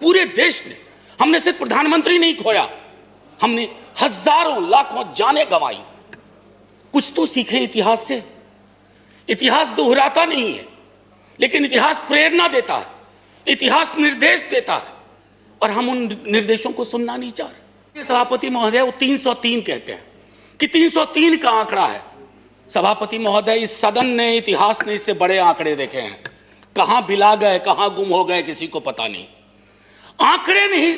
पूरे देश ने, हमने सिर्फ प्रधानमंत्री नहीं खोया, हमने हजारों लाखों जानें गंवाई। कुछ तो सीखें इतिहास से। इतिहास दोहराता नहीं है, लेकिन इतिहास प्रेरणा देता है, इतिहास निर्देश देता है, और हम उन निर्देशों को सुनना नहीं चाह रहे। सभापति महोदय वो 303 कहते हैं कि 303 का आंकड़ा है। सभापति महोदय, इस सदन ने, इतिहास ने इससे बड़े आंकड़े देखे हैं। कहां बिला गए, कहां गुम हो गए, किसी को पता नहीं। आंकड़े नहीं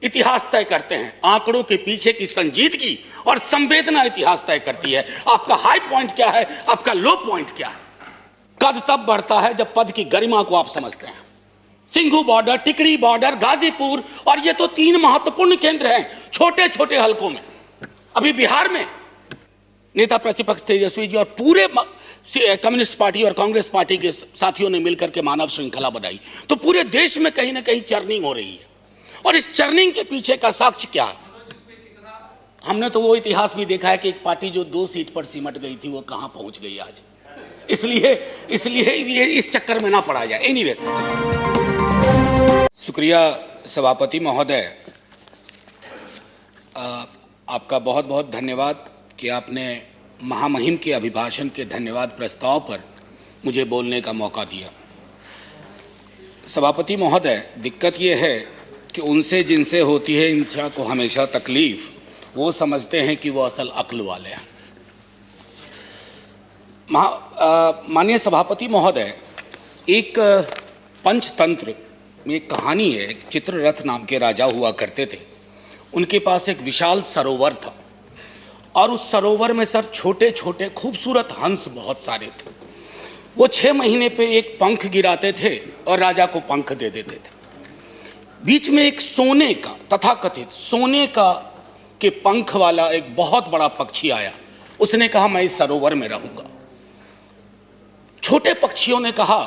इतिहास तय करते हैं, आंकड़ों के पीछे की संजीदगी और संवेदना इतिहास तय करती है। आपका हाई पॉइंट क्या है, आपका लो पॉइंट क्या है। कद तब बढ़ता है जब पद की गरिमा को आप समझते हैं। सिंघू बॉर्डर, टिकरी बॉर्डर, गाजीपुर, और ये तो 3 महत्वपूर्ण केंद्र हैं छोटे छोटे हलकों में। अभी बिहार में नेता प्रतिपक्ष तेजस्वी जी और पूरे कम्युनिस्ट पार्टी और कांग्रेस पार्टी के साथियों ने मिलकर के मानव श्रृंखला बनाई, तो पूरे देश में कहीं ना कहीं चर्निंग हो रही है। और इस चर्निंग के पीछे का साक्ष्य क्या है? हमने तो वो इतिहास भी देखा है कि एक पार्टी जो 2 सीट पर सिमट गई थी वो कहां पहुंच गई आज। इसलिए ये इस चक्कर में ना पड़ा जाए। एनीवे, शुक्रिया सभापति महोदय, आपका बहुत बहुत धन्यवाद कि आपने महामहिम के अभिभाषण के धन्यवाद प्रस्ताव पर मुझे बोलने का मौका दिया। सभापति महोदय, दिक्कत ये है कि उनसे जिनसे होती है इंसान को हमेशा तकलीफ, वो समझते हैं कि वो असल अक्ल वाले हैं। माननीय सभापति महोदय, एक पंचतंत्र में एक कहानी है। एक चित्ररथ नाम के राजा हुआ करते थे। उनके पास एक विशाल सरोवर था, और उस सरोवर में सर छोटे छोटे खूबसूरत हंस बहुत सारे थे। वो 6 महीने पे एक पंख गिराते थे और राजा को पंख दे देते थे। बीच में एक सोने का, तथाकथित सोने का के पंख वाला एक बहुत बड़ा पक्षी आया। उसने कहा, मैं इस सरोवर में रहूंगा। छोटे पक्षियों ने कहा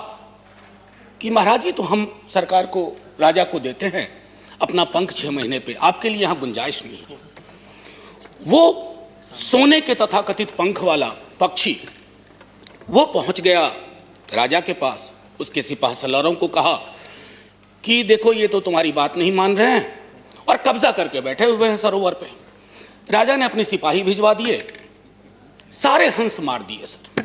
कि महाराज जी, तो हम सरकार को, राजा को देते हैं अपना पंख 6 महीने पे, आपके लिए यहां गुंजाइश नहीं है। वो सोने के तथाकथित पंख वाला पक्षी वो पहुंच गया राजा के पास। उसके सिपाह सलारों को कहा कि देखो, ये तो तुम्हारी बात नहीं मान रहे हैं और कब्जा करके बैठे हुए हैं सरोवर पे। राजा ने अपने सिपाही भिजवा दिए, सारे हंस मार दिए सर।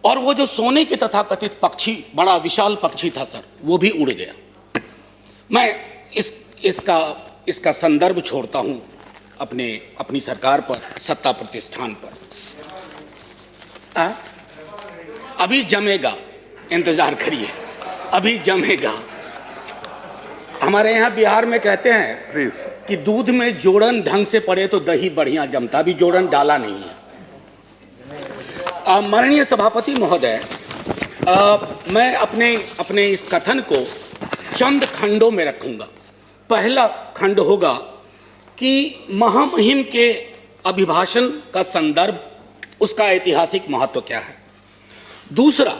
और वो जो सोने के तथाकथित पक्षी, बड़ा विशाल पक्षी था सर, वो भी उड़ गया। मैं इसका संदर्भ छोड़ता हूं अपनी सरकार पर, सत्ता प्रतिष्ठान पर। अभी जमेगा, इंतजार करिए, अभी जमेगा। हमारे यहाँ बिहार में कहते हैं कि दूध में जोड़न ढंग से पड़े तो दही बढ़िया जमता। अभी जोड़न डाला नहीं है। माननीय सभापति महोदय, मैं अपने इस कथन को चंद खंडों में रखूंगा। पहला खंड होगा कि महामहिम के अभिभाषण का संदर्भ, उसका ऐतिहासिक महत्व क्या है। दूसरा,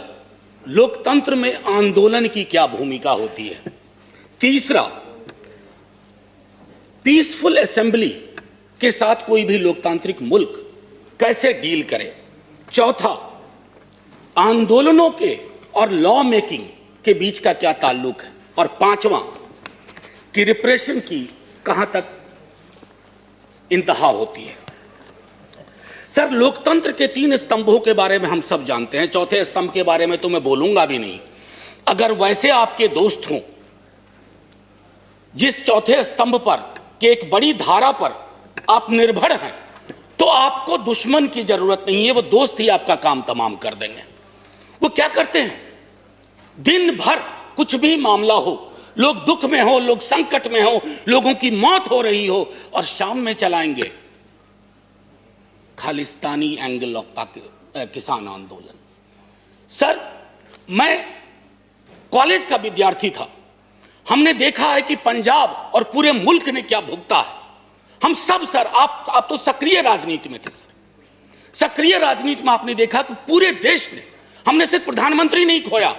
लोकतंत्र में आंदोलन की क्या भूमिका होती है। तीसरा, पीसफुल असेंबली के साथ कोई भी लोकतांत्रिक मुल्क कैसे डील करे। चौथा, आंदोलनों के और लॉ मेकिंग के बीच का क्या ताल्लुक है। और पांचवां, कि रिप्रेशन की कहां तक इंतहा होती है। सर, लोकतंत्र के 3 स्तंभों के बारे में हम सब जानते हैं। चौथे स्तंभ के बारे में तो मैं बोलूंगा भी नहीं। अगर वैसे आपके दोस्त हों जिस चौथे स्तंभ पर कि एक बड़ी धारा पर आप निर्भर हैं, तो आपको दुश्मन की जरूरत नहीं है, वो दोस्त ही आपका काम तमाम कर देंगे। वो क्या करते हैं, दिन भर कुछ भी मामला हो, लोग दुख में हो, लोग संकट में हो, लोगों की मौत हो रही हो, और शाम में चलाएंगे खालिस्तानी एंगल ऑफ किसान आंदोलन। सर, मैं कॉलेज का विद्यार्थी था। हमने देखा है कि पंजाब और पूरे मुल्क ने क्या भुगता है। हम सब सर, आप तो सक्रिय राजनीति में थे सर। सक्रिय राजनीति में आपने देखा कि पूरे देश ने, हमने सिर्फ प्रधानमंत्री नहीं खोया,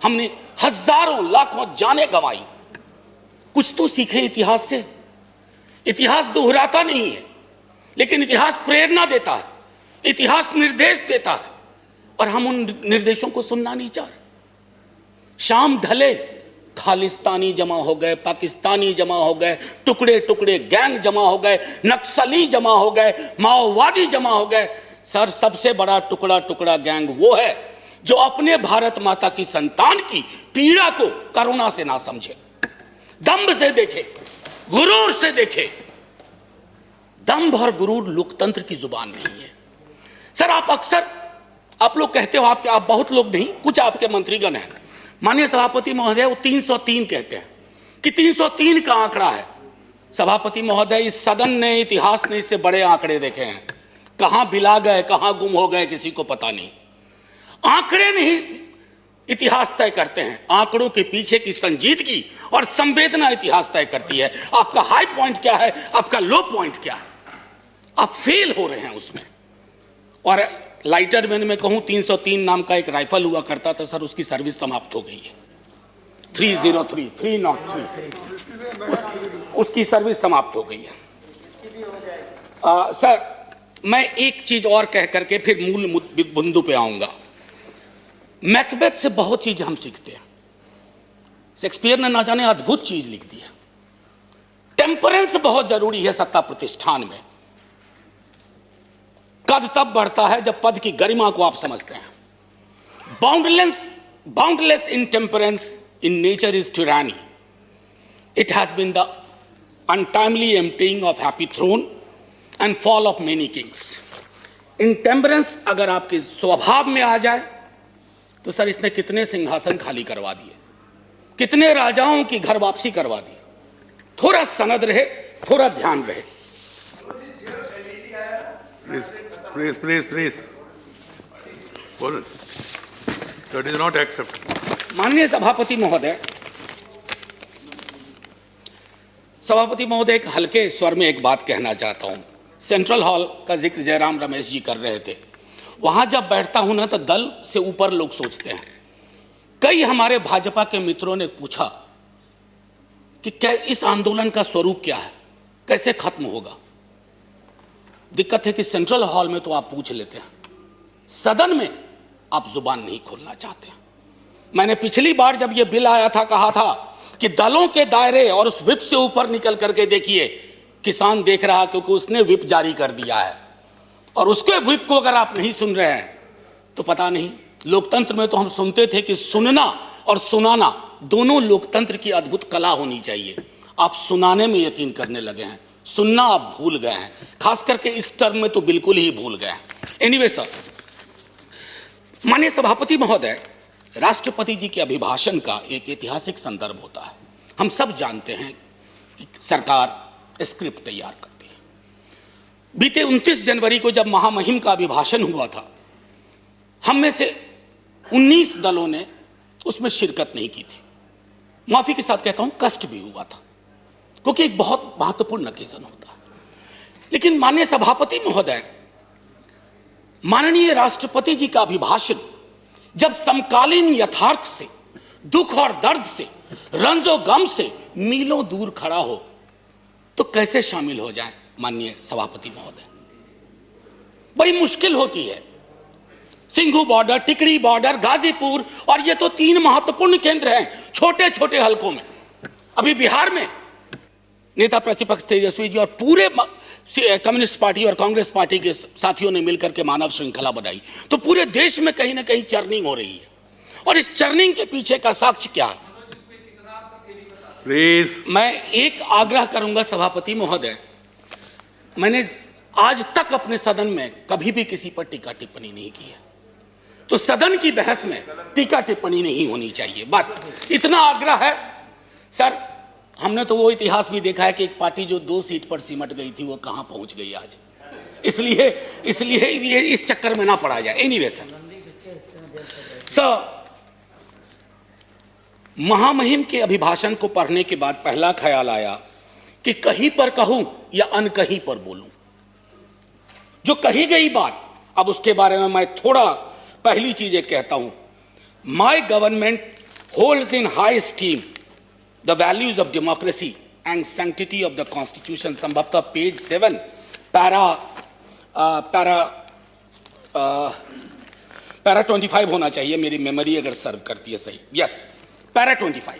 हमने हजारों लाखों जानें गंवाई। कुछ तो सीखें इतिहास से। इतिहास दोहराता नहीं है, लेकिन इतिहास प्रेरणा देता है, इतिहास निर्देश देता है, और हम उन निर्देशों को सुनना नहीं चाह रहे। शाम ढले खालिस्तानी जमा हो गए, पाकिस्तानी जमा हो गए, टुकड़े टुकड़े गैंग जमा हो गए, नक्सली जमा हो गए, माओवादी जमा हो गए। सर, सबसे बड़ा टुकड़ा टुकड़ा गैंग वो है जो अपने भारत माता की संतान की पीड़ा को करुणा से ना समझे, दंभ से देखे, गुरूर से देखे। दंभ और गुरूर लोकतंत्र की जुबान नहीं है। सर, आप लोग कहते हो, आप बहुत लोग नहीं, कुछ आपके मंत्रीगण हैं, माननीय सभापति महोदय, वो 303 कहते हैं कि 303 का आंकड़ा है। सभापति महोदय, इस सदन ने, इतिहास ने इससे बड़े आंकड़े देखे हैं। कहां बिला गए, कहां गुम हो गए, किसी को पता नहीं। आंकड़े नहीं इतिहास तय करते हैं, आंकड़ों के पीछे की संजीदगी और संवेदना इतिहास तय करती है। आपका हाई पॉइंट क्या है, आपका लो पॉइंट क्या है, आप फेल हो रहे हैं उसमें। और लाइटर वेन में कहूं, 303 नाम का एक राइफल हुआ करता था सर, उसकी सर्विस समाप्त हो गई है। 303 उसकी सर्विस समाप्त हो गई है। सर, मैं एक चीज और कह करके फिर मूल बिंदु पे आऊंगा। मैकबेथ से बहुत चीज हम सीखते हैं। शेक्सपियर ने ना जाने अद्भुत चीज लिख दी है। टेम्परेंस बहुत जरूरी है सत्ता प्रतिष्ठान में। कद तब बढ़ता है जब पद की गरिमा को आप समझते हैं। Boundless intemperance in nature is tyranny. It has been the untimely emptying of happy throne and fall of many kings. Intemperance अगर आपके स्वभाव में आ जाए तो सर, इसने कितने सिंहासन खाली करवा दिए, कितने राजाओं की घर वापसी करवा दी। थोड़ा सनद रहे, थोड़ा ध्यान रहे। Please. That is not acceptable. माननीय सभापति महोदय, एक हल्के स्वर में एक बात कहना चाहता हूं। सेंट्रल हॉल का जिक्र जयराम रमेश जी कर रहे थे। वहां जब बैठता हूं ना, तो दल से ऊपर लोग सोचते हैं। कई हमारे भाजपा के मित्रों ने पूछा कि क्या इस आंदोलन का स्वरूप क्या है, कैसे खत्म होगा। दिक्कत है कि सेंट्रल हॉल में तो आप पूछ लेते हैं, सदन में आप जुबान नहीं खोलना चाहते हैं। मैंने पिछली बार जब यह बिल आया था कहा था कि दलों के दायरे और उस विप से ऊपर निकल करके देखिए, किसान देख रहा, क्योंकि उसने विप जारी कर दिया है। और उसके विप को अगर आप नहीं सुन रहे हैं तो पता नहीं। लोकतंत्र में तो हम सुनते थे कि सुनना और सुनाना दोनों लोकतंत्र की अद्भुत कला होनी चाहिए। आप सुनाने में यकीन करने लगे हैं, सुनना आप भूल गए हैं। खास करके इस टर्म में तो बिल्कुल ही भूल गए हैं। एनीवे सर, माननीय सभापति महोदय, राष्ट्रपति जी के अभिभाषण का एक ऐतिहासिक संदर्भ होता है। हम सब जानते हैं कि सरकार स्क्रिप्ट तैयार करती है। बीते 29 जनवरी को जब महामहिम का अभिभाषण हुआ था, हम में से 19 दलों ने उसमें शिरकत नहीं की थी। माफी के साथ कहता हूं, कष्ट भी हुआ था, क्योंकि एक बहुत महत्वपूर्ण ओकेजन होता है। लेकिन माननीय सभापति महोदय, माननीय राष्ट्रपति जी का अभिभाषण जब समकालीन यथार्थ से, दुख और दर्द से, रंजो गम से मीलों दूर खड़ा हो, तो कैसे शामिल हो जाए। माननीय सभापति महोदय, बड़ी मुश्किल होती है। सिंघू बॉर्डर, टिकरी बॉर्डर, गाजीपुर, और ये तो 3 महत्वपूर्ण केंद्र हैं छोटे छोटे हलकों में। अभी बिहार में नेता प्रतिपक्ष तेजस्वी जी और पूरे कम्युनिस्ट पार्टी और कांग्रेस पार्टी के साथियों ने मिलकर के मानव श्रृंखला बनाई, तो पूरे देश में कहीं ना कहीं चर्निंग हो रही है। और इस चर्निंग के पीछे का साक्ष्य क्या है? प्लीज, मैं एक आग्रह करूंगा सभापति महोदय, मैंने आज तक अपने सदन में कभी भी किसी पर टीका टिप्पणी नहीं की है, तो सदन की बहस में टीका टिप्पणी नहीं होनी चाहिए, बस इतना आग्रह है। सर, हमने तो वो इतिहास भी देखा है कि एक पार्टी जो 2 सीट पर सिमट गई थी वो कहां पहुंच गई आज। इसलिए ये इस चक्कर में ना पड़ा जाए। एनीवे सर, महामहिम के अभिभाषण को पढ़ने के बाद पहला ख्याल आया कि कहीं पर कहूं या अनकहीं पर बोलूं। जो कही गई बात, अब उसके बारे में मैं थोड़ा पहली चीज एक कहता हूं। My government holds in high steam the values of democracy and sanctity of the constitution. संभवतः पेज 7 पैरा 25 होना चाहिए, मेरी मेमोरी अगर सर्व करती है सही। Yes, para 25।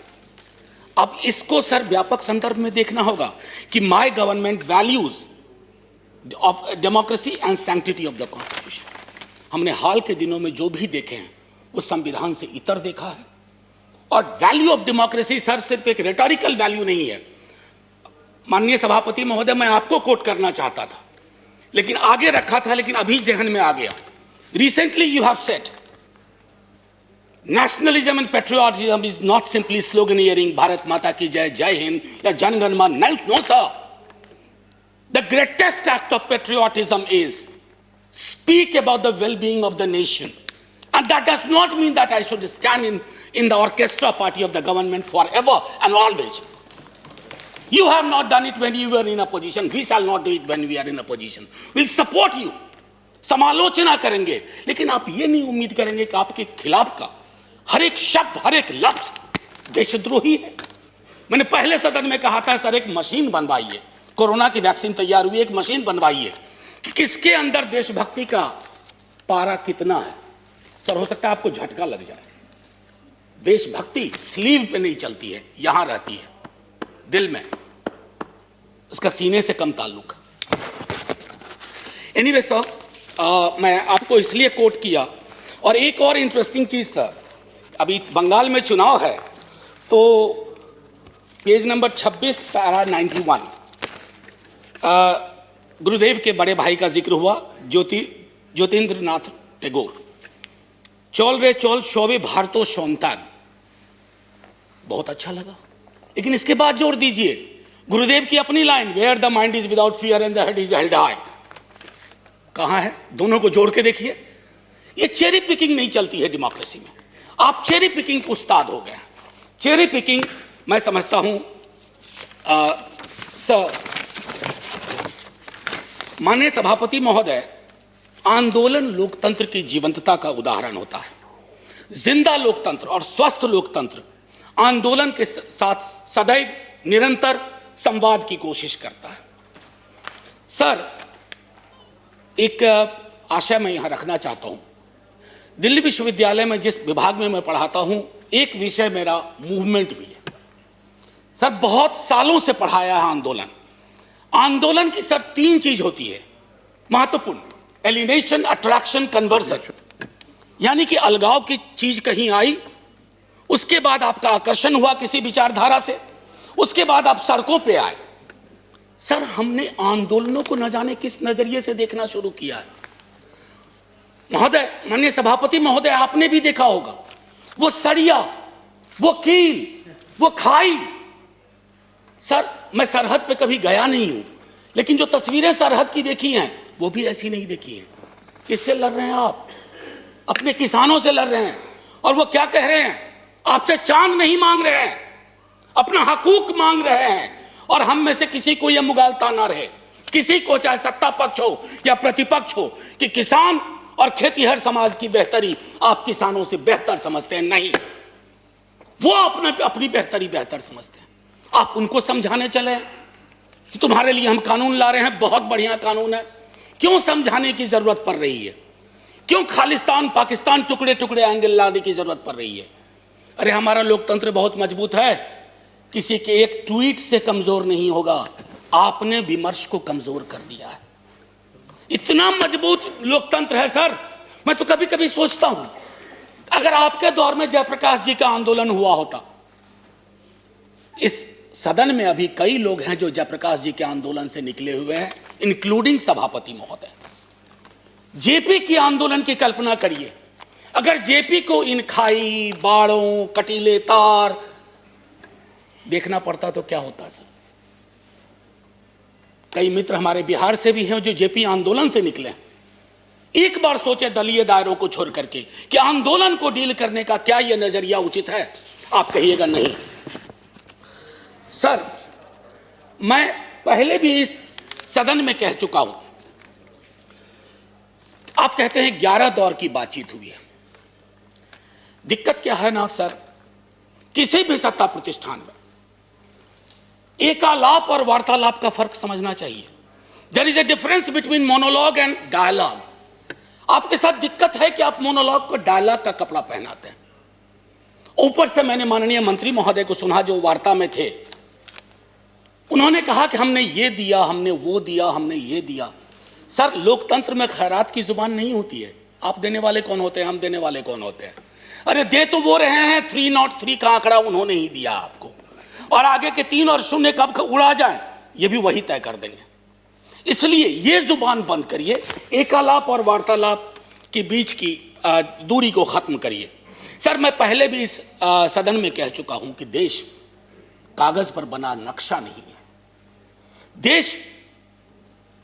अब इसको सर व्यापक संदर्भ में देखना होगा कि my government values of democracy and sanctity of the constitution. हमने हाल के दिनों में जो भी देखे हैं वो संविधान से इतर देखा है। और वैल्यू ऑफ डेमोक्रेसी सर सिर्फ एक रेटोरिकल वैल्यू नहीं है। माननीय सभापति महोदय, मैं आपको कोट करना चाहता था लेकिन आगे रखा था, लेकिन अभी जहन में आ गया। Recently you have said nationalism and patriotism is not simply sloganeering Bharat Mata ki jai, Jai Hind या Jan Gan Man. No sir, the greatest act of patriotism is speak about the well-being of the nation, and that does not mean that I should stand in the orchestra party of the government forever and always. You have not done it when you were in a position. We shall not do it when we are in a position. We'll support you, समालोचना करेंगे, लेकिन आप ये नहीं उम्मीद करेंगे कि आपके खिलाफ का हर एक शब्द, हर एक लफ्ज देशद्रोही है। मैंने पहले सदन में कहा था, सर एक मशीन बनवाइए, कोरोना की वैक्सीन तैयार हुई, एक मशीन बनवाइए कि किसके अंदर देशभक्ति का पारा कितना है। सर हो सकता है आपको झटका लग जाए। देशभक्ति स्लीव पे नहीं चलती है, यहां रहती है, दिल में, उसका सीने से कम ताल्लुक। एनीवे सर, मैं आपको इसलिए कोट किया। और एक और इंटरेस्टिंग चीज सर, अभी बंगाल में चुनाव है तो पेज नंबर 26 पैरा 91 गुरुदेव के बड़े भाई का जिक्र हुआ, ज्योतिन्द्र नाथ टैगोर। चौल रे चौल शोभे भारतो सौंतान, बहुत अच्छा लगा। लेकिन इसके बाद जोड़ दीजिए गुरुदेव की अपनी line, where the mind is without fear and the head is held high. कहां है? दोनों को जोड़ के देखिए। ये चेरी पिकिंग नहीं चलती है डेमोक्रेसी में। आप चेरी पिकिंग के उस्ताद हो गए। चेरी पिकिंग मैं समझता हूं माननीय सभापति महोदय, आंदोलन लोकतंत्र की जीवंतता का उदाहरण होता है। जिंदा लोकतंत्र और स्वस्थ लोकतंत्र आंदोलन के साथ सदैव निरंतर संवाद की कोशिश करता है। सर एक आशय मैं यहां रखना चाहता हूं। दिल्ली विश्वविद्यालय में जिस विभाग में मैं पढ़ाता हूं, एक विषय मेरा मूवमेंट भी है। सर बहुत सालों से पढ़ाया है आंदोलन। आंदोलन की सर 3 चीज होती है महत्वपूर्ण: एलिनेशन, अट्रैक्शन, कन्वर्जन। यानी कि अलगाव की चीज कहीं आई, उसके बाद आपका आकर्षण हुआ किसी विचारधारा से, उसके बाद आप सड़कों पे आए। सर हमने आंदोलनों को न जाने किस नजरिए से देखना शुरू किया है। महोदय, माननीय सभापति महोदय, आपने भी देखा होगा वो सड़िया, वो कील, वो खाई। सर मैं सरहद पे कभी गया नहीं हूं, लेकिन जो तस्वीरें सरहद की देखी हैं वो भी ऐसी नहीं देखी हैं। किससे लड़ रहे हैं आप? अपने किसानों से लड़ रहे हैं। और वो क्या कह रहे हैं? आपसे चांद नहीं मांग रहे हैं, अपना हकूक मांग रहे हैं। और हम में से किसी को यह मुगालता ना रहे, किसी को, चाहे सत्ता पक्ष हो या प्रतिपक्ष हो, कि किसान और खेतीहर समाज की बेहतरी आप किसानों से बेहतर समझते हैं। नहीं, वो अपनी बेहतरी बेहतर समझते हैं। आप उनको समझाने चले कि तुम्हारे लिए हम कानून ला रहे हैं, बहुत बढ़िया कानून है। क्यों समझाने की जरूरत पड़ रही है? क्यों खालिस्तान पाकिस्तान टुकड़े टुकड़े एंगल लाने की जरूरत पड़ रही है? अरे हमारा लोकतंत्र बहुत मजबूत है, किसी के एक ट्वीट से कमजोर नहीं होगा। आपने विमर्श को कमजोर कर दिया है। इतना मजबूत लोकतंत्र है सर। मैं तो कभी कभी सोचता हूं, अगर आपके दौर में जयप्रकाश जी का आंदोलन हुआ होता। इस सदन में अभी कई लोग हैं जो जयप्रकाश जी के आंदोलन से निकले हुए हैं, इंक्लूडिंग सभापति महोदय। जेपी की आंदोलन की कल्पना करिए, अगर जेपी को इन खाई, बाड़ों, कटीले तार देखना पड़ता तो क्या होता सर? कई मित्र हमारे बिहार से भी हैं जो जेपी आंदोलन से निकले हैं। एक बार सोचे दलीय दायरों को छोड़ करके कि आंदोलन को डील करने का क्या यह नजरिया उचित है? आप कहिएगा नहीं। सर मैं पहले भी इस सदन में कह चुका हूं, आप कहते हैं 11 दौर की बातचीत हुई है। दिक्कत क्या है ना सर, किसी भी सत्ता प्रतिष्ठान में एकालाप और वार्तालाप का फर्क समझना चाहिए। There is a difference between monologue and dialogue. आपके साथ दिक्कत है कि आप मोनोलॉग को डायलॉग का कपड़ा पहनाते हैं, ऊपर से मैंने माननीय मंत्री महोदय को सुना जो वार्ता में थे, उन्होंने कहा कि हमने ये दिया, हमने वो दिया, हमने ये दिया। सर, लोकतंत्र में खैरात की जुबान नहीं होती है। आप देने वाले कौन होते हैं, हम देने वाले कौन होते हैं? अरे दे तो वो रहे हैं, 303 का आंकड़ा उन्होंने ही दिया आपको, और आगे के 3 और 0 कब उड़ा जाए ये भी वही तय कर देंगे। इसलिए ये जुबान बंद करिए, एकालाप और वार्तालाप के बीच की दूरी को खत्म करिए। सर, मैं पहले भी इस सदन में कह चुका हूं कि देश कागज पर बना नक्शा नहीं है। देश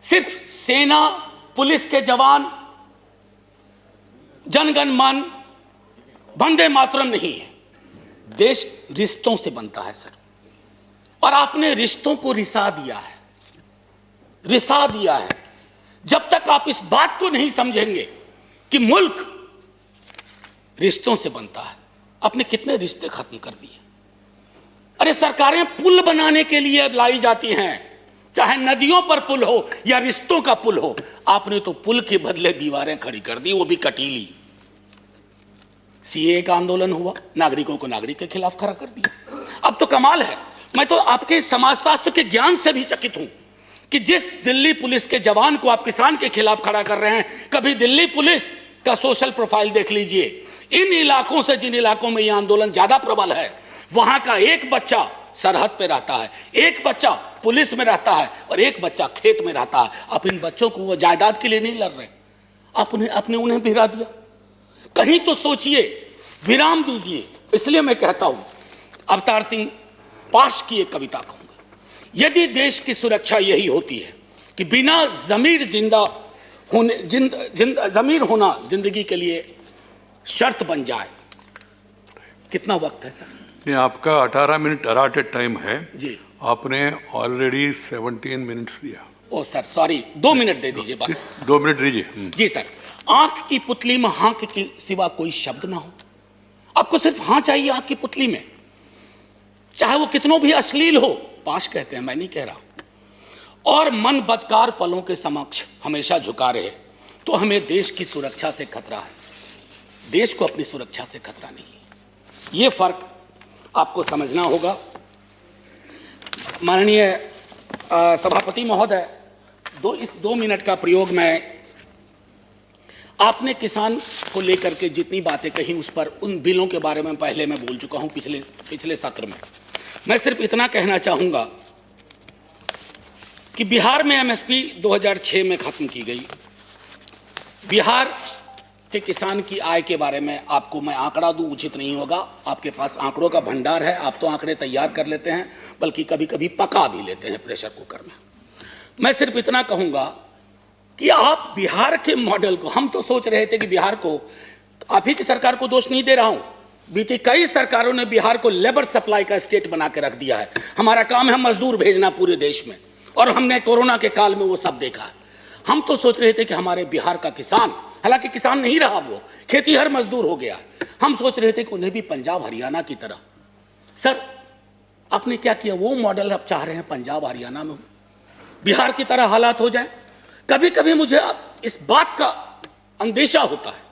सिर्फ सेना, पुलिस के जवान, जनगण मन, वंदे मातरम नहीं है। देश रिश्तों से बनता है सर, और आपने रिश्तों को रिसा दिया है, रिसा दिया है। जब तक आप इस बात को नहीं समझेंगे कि मुल्क रिश्तों से बनता है, आपने कितने रिश्ते खत्म कर दिए। अरे सरकारें पुल बनाने के लिए लाई जाती हैं, चाहे नदियों पर पुल हो या रिश्तों का पुल हो। आपने तो पुल के बदले दीवारें खड़ी कर दी, वो भी कटीली। सीए का आंदोलन हुआ, नागरिकों को नागरिक के खिलाफ खड़ा कर दिया। अब तो कमाल है, मैं तो आपके समाजशास्त्र के ज्ञान से भी चकित हूं कि जिस दिल्ली पुलिस के जवान को आप किसान के खिलाफ खड़ा कर रहे हैं, कभी दिल्ली पुलिस का सोशल प्रोफाइल देख लीजिए। इन इलाकों से जिन इलाकों में यह आंदोलन ज्यादा प्रबल है, वहां का एक बच्चा सरहद पे रहता है, एक बच्चा पुलिस में रहता है, और एक बच्चा खेत में रहता है। आप इन बच्चों को वो जायदाद के लिए नहीं लड़ रहे, आपने उन्हें भिड़ा दिया। कहीं तो सोचिए, विराम दीजिए। इसलिए मैं कहता हूं, अवतार सिंह पाश की एक कविता कहूंगा, यदि देश की सुरक्षा यही होती है कि बिना जमीर जिंदा होने जमीर होना जिंदगी के लिए शर्त बन जाए। कितना वक्त है सर? नहीं, आपका 18 मिनट अलाटेड टाइम है जी, आपने ऑलरेडी 17 मिनट्स दिया। ओ सर सॉरी, 2 मिनट दे दीजिए बस। 2 मिनट दीजिए। जी सर, आंख की पुतली में हाँक के सिवा कोई शब्द ना हो। आपको सिर्फ हाँ चाहिए आंख की पुतली में, चाहे वो कितनों भी अश्लील हो। पाश कहते हैं, मैं नहीं कह रहा। और मन बदकार पलों के समक्ष हमेशा झुका रहे, तो हमें देश की सुरक्षा से खतरा है, देश को अपनी सुरक्षा से खतरा नहीं है। यह फर्क आपको समझना होगा। माननीय सभापति महोदय, इस 2 मिनट का प्रयोग मैं, आपने किसान को लेकर के जितनी बातें कही उस पर, उन बिलों के बारे में पहले मैं बोल चुका हूं पिछले सत्र में। मैं सिर्फ इतना कहना चाहूंगा कि बिहार में एमएसपी 2006 में खत्म की गई। बिहार के किसान की आय के बारे में आपको मैं आंकड़ा दूं उचित नहीं होगा, आपके पास आंकड़ों का भंडार है, आप तो आंकड़े तैयार कर लेते हैं, बल्कि कभी कभी पका भी लेते हैं प्रेशर कुकर में। मैं सिर्फ इतना कहूंगा कि आप बिहार के मॉडल को, हम तो सोच रहे थे कि बिहार को, आप ही की सरकार को दोष नहीं दे रहा हूं, बीती कई सरकारों ने बिहार को लेबर सप्लाई का स्टेट बना के रख दिया है। हमारा काम है मजदूर भेजना पूरे देश में, और हमने कोरोना के काल में वो सब देखा है। हम तो सोच रहे थे कि हमारे बिहार का किसान, हालांकि किसान नहीं रहा, वो खेतीहर मजदूर हो गया। हम सोच रहे थे कि उन्हें भी पंजाब हरियाणा की तरह। सर, आपने क्या किया? वो मॉडल आप चाह रहे हैं पंजाब हरियाणा में बिहार की तरह हालात हो जाए। कभी कभी मुझे इस बात का अंदेशा होता है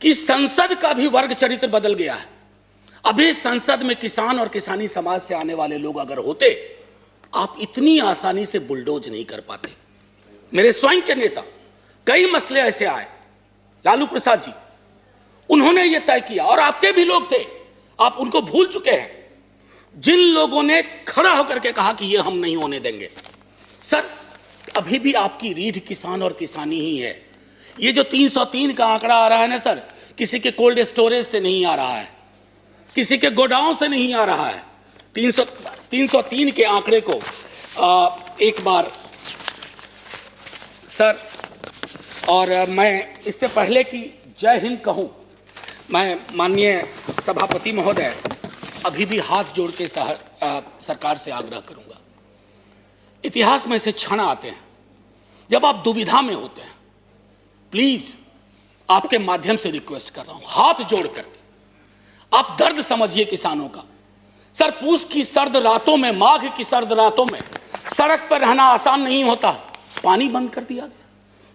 कि संसद का भी वर्ग चरित्र बदल गया है। अभी संसद में किसान और किसानी समाज से आने वाले लोग अगर होते, आप इतनी आसानी से बुलडोज नहीं कर पाते। मेरे स्वयं के नेता, कई मसले ऐसे आए, लालू प्रसाद जी, उन्होंने यह तय किया, और आपके भी लोग थे, आप उनको भूल चुके हैं, जिन लोगों ने खड़ा होकर के कहा कि यह हम नहीं होने देंगे। सर, अभी भी आपकी रीढ़ किसान और किसानी ही है। ये जो 303 का आंकड़ा आ रहा है ना सर, किसी के कोल्ड स्टोरेज से नहीं आ रहा है, किसी के गोडाउन से नहीं आ रहा है। 303 के आंकड़े को एक बार सर, और मैं इससे पहले कि जय हिंद कहूं, मैं माननीय सभापति महोदय अभी भी हाथ जोड़ के सरकार से आग्रह करूंगा। इतिहास में ऐसे क्षण आते हैं जब आप दुविधा में होते हैं। प्लीज, आपके माध्यम से रिक्वेस्ट कर रहा हूं, हाथ जोड़ करके आप दर्द समझिए किसानों का। सर, पूस की सर्द रातों में, माघ की सर्द रातों में सड़क पर रहना आसान नहीं होता। पानी बंद कर दिया गया,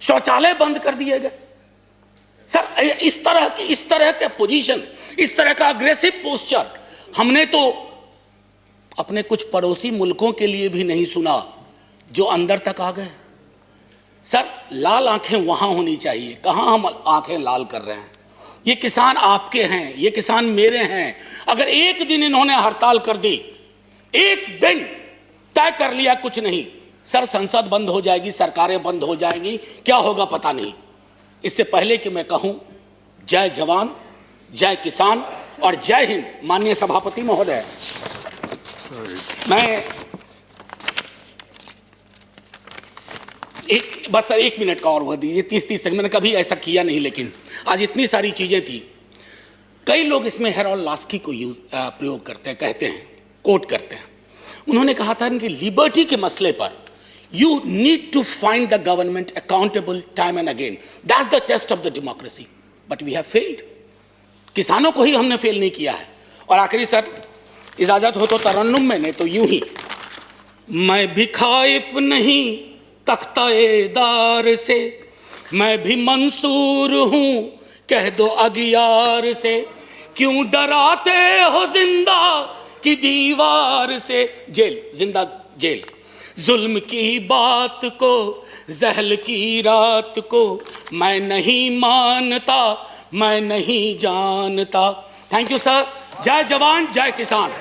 शौचालय बंद कर दिए गए। सर, इस तरह के पोजीशन, इस तरह का अग्रेसिव पोस्चर हमने तो अपने कुछ पड़ोसी मुल्कों के लिए भी नहीं सुना, जो अंदर तक आ गए। सर, लाल आंखें वहां होनी चाहिए, कहां हम आंखें लाल कर रहे हैं। ये किसान आपके हैं, ये किसान मेरे हैं। अगर एक दिन इन्होंने हड़ताल कर दी, एक दिन तय कर लिया कुछ नहीं, सर संसद बंद हो जाएगी, सरकारें बंद हो जाएंगी, क्या होगा पता नहीं। इससे पहले कि मैं कहूं जय जवान, जय किसान और जय हिंद, माननीय सभापति महोदय, मैं बस सर 1 मिनट का और वह दीजिए, 30 सेकंड। मैंने कभी ऐसा किया नहीं, लेकिन आज इतनी सारी चीजें थी। कई लोग इसमें हेरोल्ड लास्की को प्रयोग करते हैं, कहते हैं, कोट करते हैं। उन्होंने कहा था कि लिबर्टी के मसले पर you need to find the government accountable time and again, that's the test of the democracy, but we have failed. किसानों को ही हमने फेल नहीं किया है। और आखिरी सर, इजाजत हो तो तरन्नुम में, नहीं तो यूं ही, मैं भी खाइफ नहीं तख्ता-ए-दार से, मैं भी मंसूर हूं कह दो अगियार से, क्यों डराते हो जिंदा की दीवार से। जेल, जिंदा जेल, जुल्म की बात को, जहल की रात को मैं नहीं मानता, मैं नहीं जानता। Thank you sir. जय जवान, जय किसान।